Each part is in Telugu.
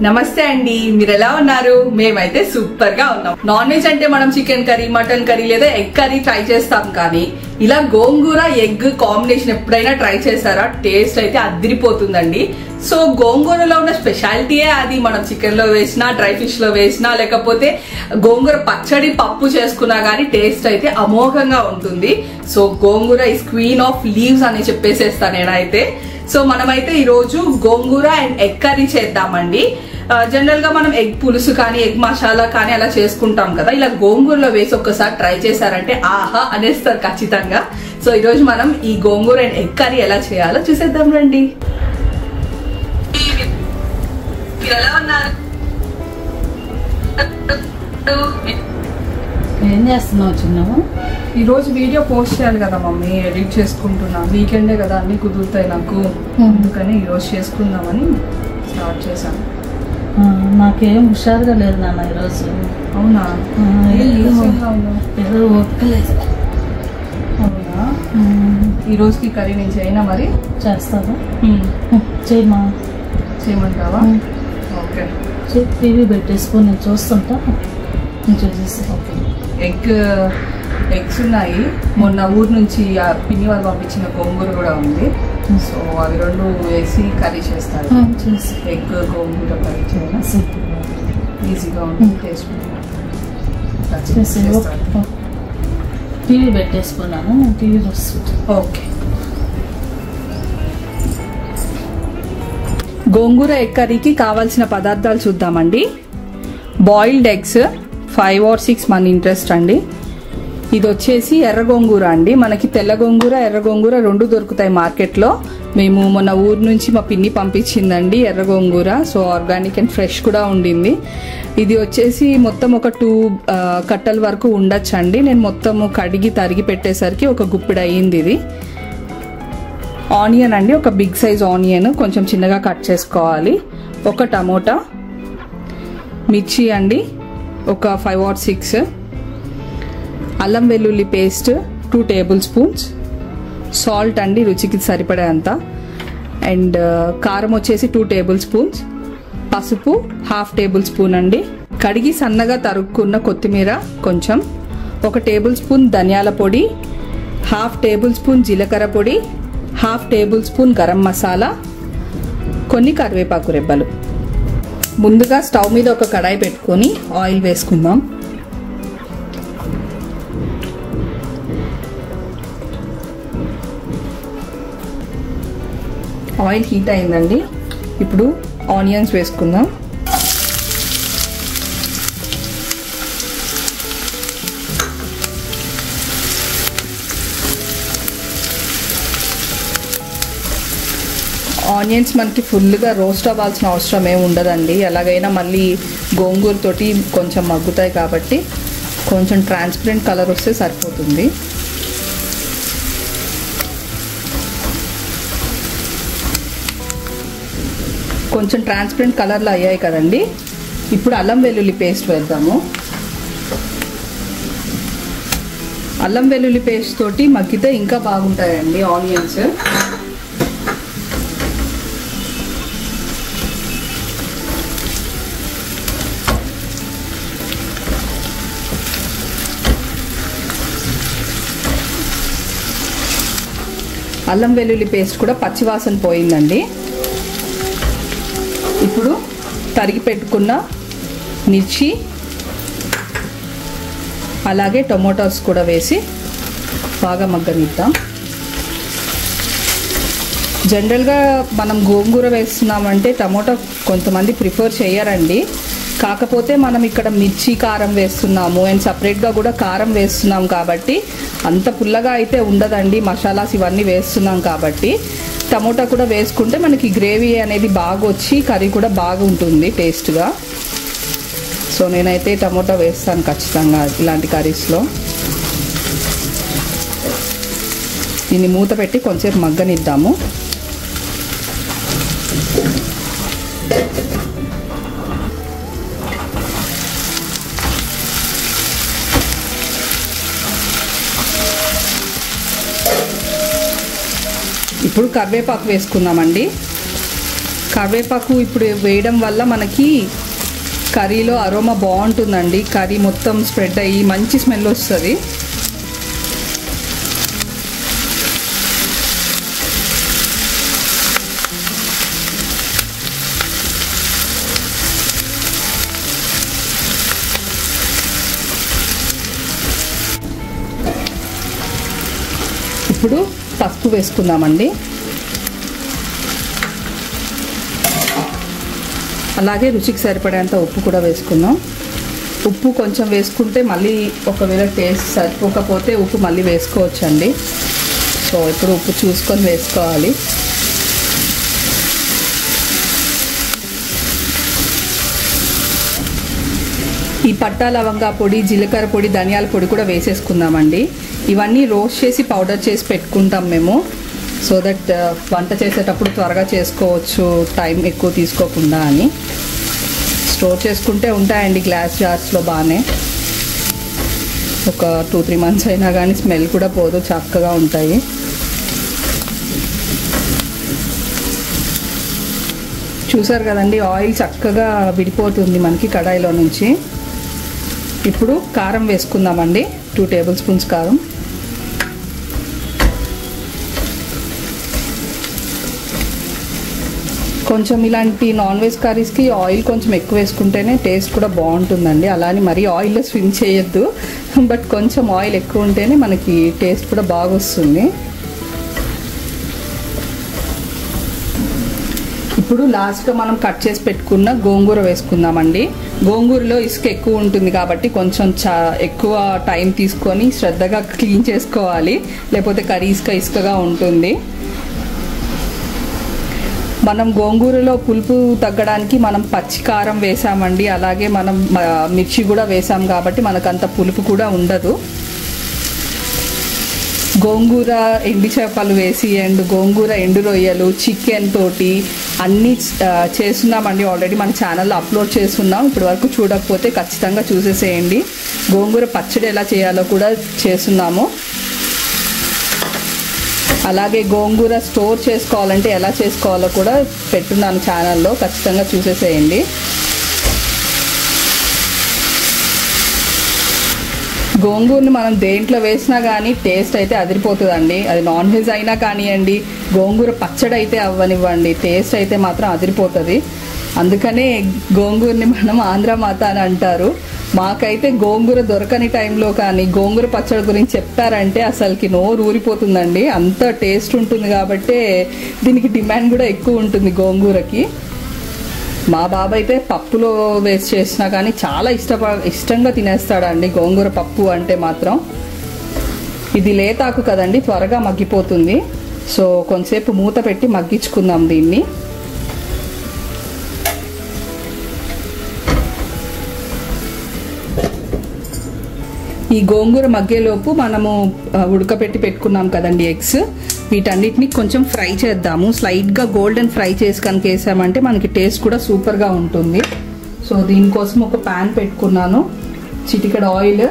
నమస్తే అండి, మీరు ఎలా ఉన్నారు? మేమైతే సూపర్ గా ఉన్నాం. నాన్ వెజ్ అంటే మనం చికెన్ కర్రీ, మటన్ కర్రీ లేదా ఎగ్ కర్రీ ట్రై చేస్తాం, కానీ ఇలా గోంగూర ఎగ్ కాంబినేషన్ ఎప్పుడైనా ట్రై చేశారా? టేస్ట్ అయితే అదిరిపోతుందండి. సో గోంగూరలో ఉన్న స్పెషాలిటీయే అది. మనం చికెన్ లో వేసినా, డ్రై ఫిష్ లో వేసినా, లేకపోతే గోంగూర పచ్చడి పప్పు చేసుకున్నా గానీ టేస్ట్ అయితే అమోఘంగా ఉంటుంది. So gongura is queen of leaves అని చెప్పేసేస్తాను నేనైతే. సో మనమైతే ఈ రోజు గోంగూర అండ్ ఎగ్ కర్రీ చేద్దామండి. జనరల్ గా మనం ఎగ్ పులుసు కానీ ఎగ్ మసాలా కానీ అలా చేసుకుంటాం కదా, ఇలా గోంగూరలో వేసి ఒక్కసారి ట్రై చేశారంటే ఆహా అనేస్తారు ఖచ్చితంగా. సో ఈ రోజు మనం ఈ గోంగూర అండ్ ఎగ్ కర్రీ ఎలా చేయాలో చూసేద్దాం రండి. ఎలా ఉన్నారు? ఏం చేస్తున్నావు చిన్నము? ఈ రోజు వీడియో పోస్ట్ చేయాలి కదా మమ్మీ, ఎడిట్ చేసుకుంటున్నా. వీకెండే కదా అన్ని కుదురుతాయి నాకు, అందుకని ఈ రోజు చేసుకుందామని స్టార్ట్ చేశాను. నాకేం హుషారుగా లేదు నాన్న ఈరోజు. అవునా? ఏదో ఒక్కలేదు. అవునా? ఈ రోజుకి కర్రీ నేను చేయనా? మరి చేస్తావా? చేయమా. చేయమంటావా? ఓకే, టీవీ పెట్టేసుకొని నేను చూస్తుంటా, నేను చూసేస్తా. ఓకే. ఎగ్స్ ఉన్నాయి. మొన్న ఊరు నుంచి పిన్ని వాళ్ళు పంపించిన గోంగూర కూడా ఉంది. సో అవి రెండు వేసి కర్రీ చేస్తారు. ఎగ్ గోంగూర కర్రీ చేయాలి, ఈజీగా ఉంటుంది, టేస్ట్. టీవీ పెట్టేసుకున్నాను, నేను టీవీ చూస్తుంటా. ఓకే. గోంగూర ఎగ్ కర్రీకి కావాల్సిన పదార్థాలు చూద్దామండి. బాయిల్డ్ ఎగ్స్ 5 or 6 మన ఇంట్రెస్ట్ అండి. ఇది వచ్చేసి ఎర్ర గోంగూర అండి. మనకి తెల్ల గోంగూర, ఎర్ర గోంగూర రెండు దొరుకుతాయి మార్కెట్లో. మేము మొన్న ఊరు నుంచి మా పిన్ని పంపించిందండి ఎర్ర గోంగూర. సో ఆర్గానిక్ అండ్ ఫ్రెష్ కూడా ఉండింది. ఇది వచ్చేసి మొత్తం ఒక 2 కట్టల వరకు ఉండొచ్చండి. నేను మొత్తం కడిగి తరిగి పెట్టేసరికి ఒక గుప్పిడి అయ్యింది ఇది. ఆనియన్ అండి, ఒక బిగ్ సైజ్ ఆనియన్ కొంచెం చిన్నగా కట్ చేసుకోవాలి. ఒక టమోటా, మిర్చి అండి ఒక 5 or 6, అల్లం వెల్లుల్లి పేస్ట్ 2 tablespoons, సాల్ట్ అండి రుచికి సరిపడేంత, అండ్ కారం వచ్చేసి 2 tablespoons, పసుపు 1/2 tablespoon అండి, కడిగి సన్నగా తరుక్కున్న కొత్తిమీర కొంచెం, 1 tablespoon ధనియాల పొడి, 1/2 tablespoon జీలకర్ర పొడి, 1/2 tablespoon గరం మసాలా, కొన్ని కరివేపాకు రెబ్బలు. ముందుగా స్టవ్ మీద ఒక కడాయి పెట్టుకొని ఆయిల్ వేసుకుందాం. ఆయిల్ హీట్ అయిందండి. ఇప్పుడు ఆనియన్స్ వేసుకుందాం. ఆనియన్స్ మనకి ఫుల్గా రోస్ట్ అవ్వాల్సిన అవసరం ఏమి ఉండదండి. ఎలాగైనా మళ్ళీ గోంగూర తోటి కొంచెం మగ్గుతాయి కాబట్టి కొంచెం ట్రాన్స్పరెంట్ కలర్ వస్తే సరిపోతుంది. కొంచెం ట్రాన్స్పరెంట్ కలర్లో అయ్యాయి కదండి. ఇప్పుడు అల్లం వెల్లుల్లి పేస్ట్ వేద్దాము. అల్లం వెల్లుల్లి పేస్ట్ తోటి మగ్గితే ఇంకా బాగుంటాయండి ఆనియన్స్. అల్లం వెల్లుల్లి పేస్ట్ కూడా పచ్చివాసన పోయిందండి. ఇప్పుడు తరిగి పెట్టుకున్న మిర్చి అలాగే టొమాటోస్ కూడా వేసి బాగా మగ్గనిద్దాం. జనరల్గా మనం గోంగూర వేస్తున్నామంటే టమాటో కొంతమంది ప్రిఫర్ చేయరండి. కాకపోతే మనం ఇక్కడ మిర్చి కారం వేస్తున్నాము అండ్ సపరేట్గా కూడా కారం వేస్తున్నాం కాబట్టి అంత పుల్లగా అయితే ఉండదండి. మసాలాస్ ఇవన్నీ వేస్తున్నాం కాబట్టి టమోటా కూడా వేసుకుంటే మనకి గ్రేవీ అనేది బాగా వచ్చి కర్రీ కూడా బాగా ఉంటుంది టేస్ట్గా. సో నేనైతే టమోటా వేస్తాను ఖచ్చితంగా ఇలాంటి కర్రీస్లో. దీన్ని మూత పెట్టి కొంచెంసేపు మగ్గనిద్దాము. ఇప్పుడు కరివేపాకు వేసుకుందామండి. కరివేపాకు ఇప్పుడు వేయడం వల్ల మనకి కర్రీలో అరోమా బాగుంటుందండి. కర్రీ మొత్తం స్ప్రెడ్ అయ్యి మంచి స్మెల్ వస్తుంది. ఇప్పుడు పసుపు వేసుకుందామండి. అలాగే రుచికి సరిపడేంత ఉప్పు కూడా వేసుకుందాం. ఉప్పు కొంచెం వేసుకుంటే మళ్ళీ ఒకవేళ టేస్ట్ సరిపోకపోతే ఉప్పు మళ్ళీ వేసుకోవచ్చండి. సో ఇప్పుడు ఉప్పు చూసుకొని వేసుకోవాలి. ఈ పట్టా లవంగా పొడి, జీలకర్ర పొడి, ధనియాల పొడి కూడా వేసేసుకుందామండి. ఇవన్నీ రోస్ట్ చేసి పౌడర్ చేసి పెట్టుకుంటాం మేము. సో దట్ వంట చేసేటప్పుడు త్వరగా చేసుకోవచ్చు, టైం ఎక్కువ తీసుకోకుండా అని. స్టోర్ చేసుకుంటే ఉంటాయండి గ్లాస్ జార్స్లో బాగానే. ఒక 2-3 months అయినా కానీ స్మెల్ కూడా పోదు, చక్కగా ఉంటాయి. చూసారు కదండి, ఆయిల్ చక్కగా విడిపోతుంది మనకి కడాయిలో నుంచి. ఇప్పుడు కారం వేసుకుందామండి. 2 tablespoons కారం. కొంచెం ఇలాంటి నాన్ వెజ్ కర్రీస్కి ఆయిల్ కొంచెం ఎక్కువ వేసుకుంటేనే టేస్ట్ కూడా బాగుంటుందండి. అలానే మరీ ఆయిల్లో స్విమ్ చేయొద్దు, బట్ కొంచెం ఆయిల్ ఎక్కువ ఉంటేనే మనకి టేస్ట్ కూడా బాగా వస్తుంది. ఇప్పుడు లాస్ట్గా మనం కట్ చేసి పెట్టుకున్న గోంగూర వేసుకుందామండి. గోంగూరలో ఇసుక ఎక్కువ ఉంటుంది కాబట్టి కొంచెం ఎక్కువ టైం తీసుకొని శ్రద్ధగా క్లీన్ చేసుకోవాలి, లేకపోతే కర్రీ ఇసుకగా ఉంటుంది. మనం గోంగూరలో పులుపు తగ్గడానికి మనం పచ్చి కారం వేసామండి. అలాగే మనం మిర్చి కూడా వేసాం కాబట్టి మనకంత పులుపు కూడా ఉండదు. గోంగూర ఎండు చేపలు వేసి అండ్ గోంగూర ఎండు రొయ్యలు, చికెన్ తోటి అన్నీ చేస్తున్నామండి. ఆల్రెడీ మన ఛానల్లో అప్లోడ్ చేస్తున్నాం. ఇప్పటి వరకు చూడకపోతే ఖచ్చితంగా చూసేసేయండి. గోంగూర పచ్చడి ఎలా చేయాలో కూడా చేస్తున్నాము. అలాగే గోంగూర స్టోర్ చేసుకోవాలంటే ఎలా చేసుకోవాలో కూడా పెట్టున్నాను ఛానల్లో, ఖచ్చితంగా చూసేసేయండి. గోంగూరని మనం దేంట్లో వేసినా కానీ టేస్ట్ అయితే అదిరిపోతుందండి. అది నాన్ వెజ్ అయినా కానివ్వండి, గోంగూర పచ్చడి అయితే అవ్వనివ్వండి, టేస్ట్ అయితే మాత్రం అదిరిపోతుంది. అందుకనే గోంగూరని మనం ఆంధ్రమాత అని అంటారు. మాకైతే గోంగూర దొరకని టైంలో కానీ గోంగూర పచ్చడి గురించి చెప్పారంటే అసలుకి నోరు ఊరిపోతుందండి. అంత టేస్ట్ ఉంటుంది కాబట్టి దీనికి డిమాండ్ కూడా ఎక్కువ ఉంటుంది గోంగూరకి. మా బాబు అయితే పప్పులో వేసి చేసినా కానీ చాలా ఇష్టంగా తినేస్తాడండి గోంగూర పప్పు అంటే మాత్రం. ఇది లేతాకు కదండి, త్వరగా మగ్గిపోతుంది. సో కొంతసేపు మూత పెట్టి మగ్గించుకుందాం దీన్ని. ఈ గోంగూర మగ్గేలోపు మనము ఉడకపెట్టి పెట్టుకున్నాం కదండి ఎగ్స్, వీటన్నిటిని కొంచెం ఫ్రై చేద్దాము. స్లైట్గా గోల్డెన్ ఫ్రై చేసి కనుక వేసామంటే మనకి టేస్ట్ కూడా సూపర్గా ఉంటుంది. సో దీనికోసం ఒక ప్యాన్ పెట్టుకున్నాను, చిటికెడు ఆయిల్,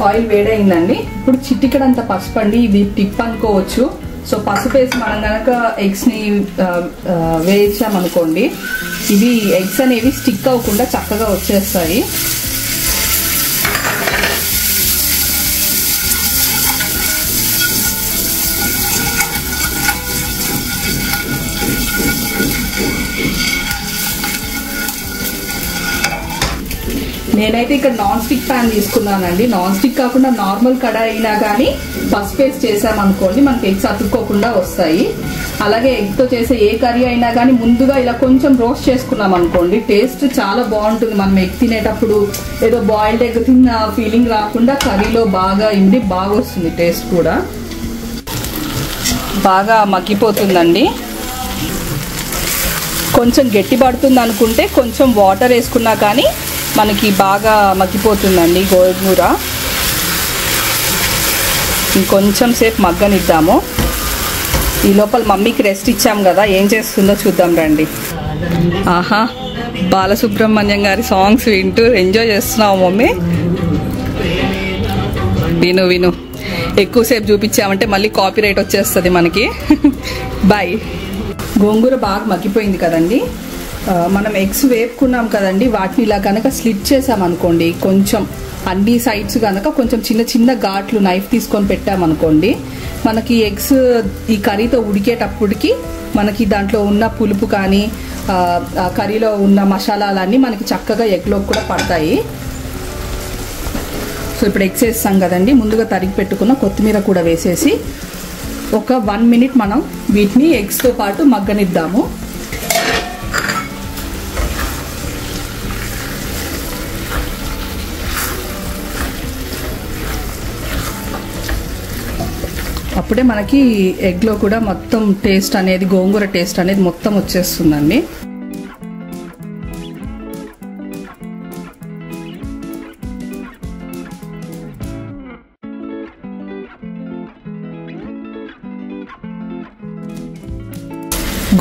ఆయిల్ వేడైందండి. ఇప్పుడు చిటికెడంత పసుపు అండి, ఇది టిప్ అనుకోవచ్చు. సో పసుపు వేసి మనం కనుక ఎగ్స్ని వేయించామనుకోండి, ఇవి ఎగ్స్ అనేవి స్టిక్ అవ్వకుండా చక్కగా వచ్చేస్తాయి. నేనైతే ఇక్కడ నాన్ స్టిక్ ప్యాన్ తీసుకున్నానండి. నాన్ స్టిక్ కాకుండా నార్మల్ కడాయి అయినా కానీ పసుపు వేసి చేసామనుకోండి మనకి ఎగ్స్ అతుక్కోకుండా వస్తాయి. అలాగే ఎగ్తో చేసే ఏ కర్రీ అయినా కానీ ముందుగా ఇలా కొంచెం రోస్ట్ చేసుకున్నాం అనుకోండి టేస్ట్ చాలా బాగుంటుంది. మనం ఎగ్ తినేటప్పుడు ఏదో బాయిల్డ్ ఎగ్ తిన్న ఫీలింగ్ రాకుండా కర్రీలో బాగా ఇండి బాగా వస్తుంది, టేస్ట్ కూడా బాగా మగ్గిపోతుందండి. కొంచెం గట్టి పడుతుంది అనుకుంటే కొంచెం వాటర్ వేసుకున్నా కానీ మనకి బాగా మగ్గిపోతుందండి గోంగూర. ఇంకొంచెం సేపు మగ్గనిద్దాము. ఈ లోపల మమ్మీకి రెస్ట్ ఇచ్చాం కదా, ఏం చేస్తుందో చూద్దాం రండి. ఆహా, బాలసుబ్రహ్మణ్యం గారి సాంగ్స్ వింటూ ఎంజాయ్ చేస్తున్నావు మమ్మీ. విను విను, ఎక్కువసేపు చూపించామంటే మళ్ళీ కాపీరైట్ వచ్చేస్తుంది మనకి. బాయ్. గోంగూర బాగా మగ్గిపోయింది కదండి. మనం ఎగ్స్ వేపుకున్నాం కదండి, వాటిని ఇలా కనుక స్లిట్ చేసామనుకోండి, కొంచెం అన్ని సైడ్స్ కనుక కొంచెం చిన్న చిన్న ఘాట్లు నైఫ్ తీసుకొని పెట్టామనుకోండి, మనకి ఎగ్స్ ఈ కర్రీతో ఉడికేటప్పటికి మనకి దాంట్లో ఉన్న పులుపు కానీ కర్రీలో ఉన్న మసాలాలన్నీ మనకి చక్కగా ఎగ్లోకి కూడా పడతాయి. సో ఇప్పుడు ఎగ్స్ వేస్తాం కదండి, ముందుగా తరిగి పెట్టుకున్న కొత్తిమీర కూడా వేసేసి ఒక 1 minute మనం వీటిని ఎగ్స్తో పాటు మగ్గనిద్దాము. అప్పుడే మనకి ఎగ్లో కూడా మొత్తం టేస్ట్ అనేది, గోంగూర టేస్ట్ అనేది మొత్తం వచ్చేస్తుందండి.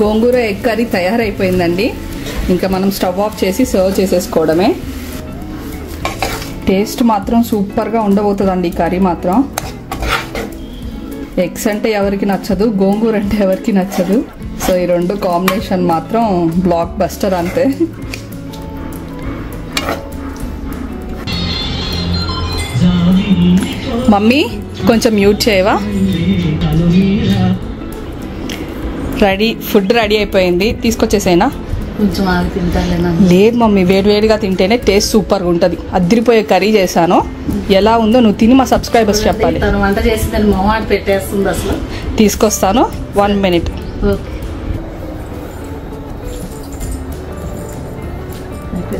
గోంగూర ఎగ్ కర్రీ తయారైపోయిందండి. ఇంకా మనం స్టవ్ ఆఫ్ చేసి సర్వ్ చేసేసుకోవడమే. టేస్ట్ మాత్రం సూపర్గా ఉండబోతుందండి ఈ కర్రీ మాత్రం. ఎగ్స్ అంటే ఎవరికి నచ్చదు, గోంగూర అంటే ఎవరికి నచ్చదు. సో ఈ రెండు కాంబినేషన్ మాత్రం బ్లాక్ బస్టర్ అంతే. మమ్మీ కొంచెం మ్యూట్ చేయవా? రెడీ, ఫుడ్ రెడీ అయిపోయింది, తీసుకొచ్చేసేనా? కొంచెం ఆగి తింటాను. లేదు మమ్మీ, వేడివేడిగా తింటేనే టేస్ట్ సూపర్గా ఉంటుంది. అదిరిపోయే కర్రీ చేశాను, ఎలా ఉందో నువ్వు తిని మా సబ్స్క్రైబర్స్ చెప్పాలి. తను వంట చేసి దాన్ని మొహమాట పెట్టేస్తుంది అసలు. తీసుకొస్తాను, 1 minute. ఓకే,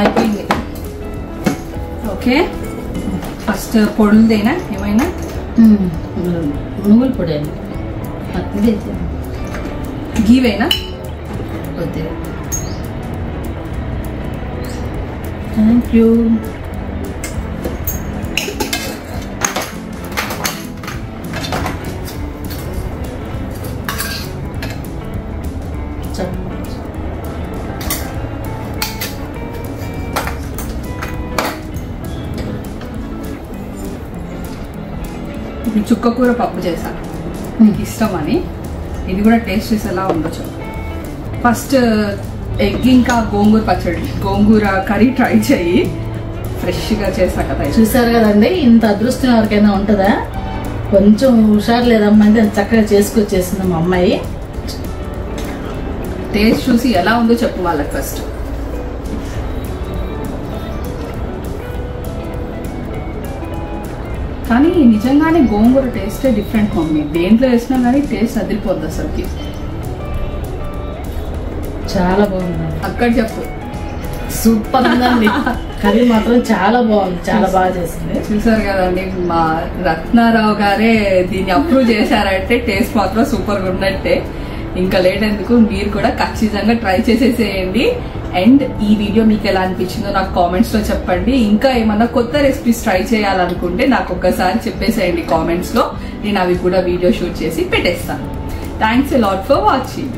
అయిపోయింది. ఓకే, ఫస్ట్ పొడులదేనా ఏమైనా? నువ్వుల పొడి అండి, గీవేనా? వద్దు, థ్యాంక్ యూ. ఇప్పుడు చుక్కకూర పప్పు చేశాను, మీకు ఇష్టం అని. ఇది కూడా టేస్ట్ చేసి ఎలా ఉండొచ్చు. ఫస్ట్ ఎగ్ ఇంకా గోంగూర పచ్చడి, గోంగూర కర్రీ ట్రై చేయి, ఫ్రెష్గా చేసా కదా. చూసారు కదండి, ఇంత అదృష్టం ఎవరికైనా ఉంటుందా? కొంచెం హుషారు లేదమ్మా అంటే చక్కగా చేసుకొచ్చేసింది మా అమ్మాయి. టేస్ట్ చూసి ఎలా ఉందో చెప్పు వాళ్ళకి ఫస్ట్. కానీ నిజంగానే గోంగూర టేస్టే డిఫరెంట్ మమ్మీ, దేంట్లో వేసినా కానీ టేస్ట్ అదిరిపోద్ది అసలుకి. చాలా బాగుంది అక్కడ చెప్పు. సూపర్ ఉందండి, కర్రీ మాత్రం చాలా బాగుంది, చాలా బాగా చేసింది. చూసారు కదండి, మా రత్నారావు గారే దీన్ని అప్రూవ్ చేశారంటే టేస్ట్ మాత్రం సూపర్గా ఉన్నట్టే. ఇంకా లేట్ ఎందుకు, మీరు కూడా ఖచ్చితంగా ట్రై చేసేసేయండి. అండ్ ఈ వీడియో మీకు ఎలా అనిపించిందో నాకు కామెంట్స్ లో చెప్పండి. ఇంకా ఏమన్నా కొత్త రెసిపీస్ ట్రై చేయాలనుకుంటే నాకు ఒక్కసారి చెప్పేసేయండి కామెంట్స్ లో, నేను అవి కూడా వీడియో షూట్ చేసి పెట్టేస్తాను. Thanks a lot for watching.